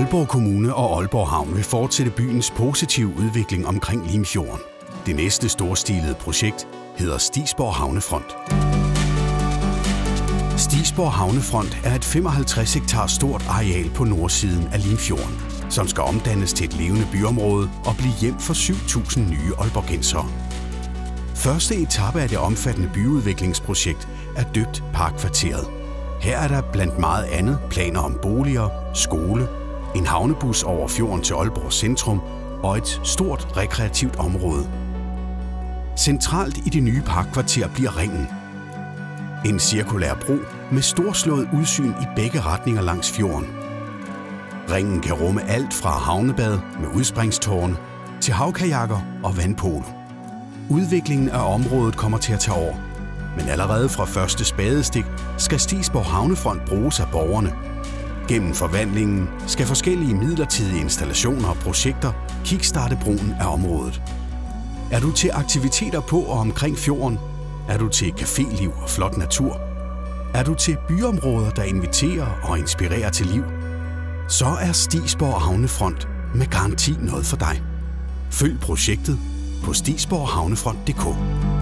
Aalborg Kommune og Aalborg Havn vil fortsætte byens positive udvikling omkring Limfjorden. Det næste storstilede projekt hedder Stigsborg Havnefront. Stigsborg Havnefront er et 55 hektar stort areal på nordsiden af Limfjorden, som skal omdannes til et levende byområde og blive hjem for 7.000 nye aalborgensere. Første etape af det omfattende byudviklingsprojekt er døbt Parkkvarteret. Her er der blandt meget andet planer om boliger, skole, en havnebus over fjorden til Aalborg centrum og et stort rekreativt område. Centralt i det nye parkkvarter bliver Ringen. En cirkulær bro med storslået udsyn i begge retninger langs fjorden. Ringen kan rumme alt fra havnebad med udspringstårne til havkajakker og vandpolo. Udviklingen af området kommer til at tage over, men allerede fra første spadestik skal Stigsborg Havnefront bruges af borgerne. Gennem forvandlingen skal forskellige midlertidige installationer og projekter kickstarte brugen af området. Er du til aktiviteter på og omkring fjorden? Er du til caféliv og flot natur? Er du til byområder, der inviterer og inspirerer til liv? Så er Stigsborg Havnefront med garanti noget for dig. Følg projektet på stigsborghavnefront.dk.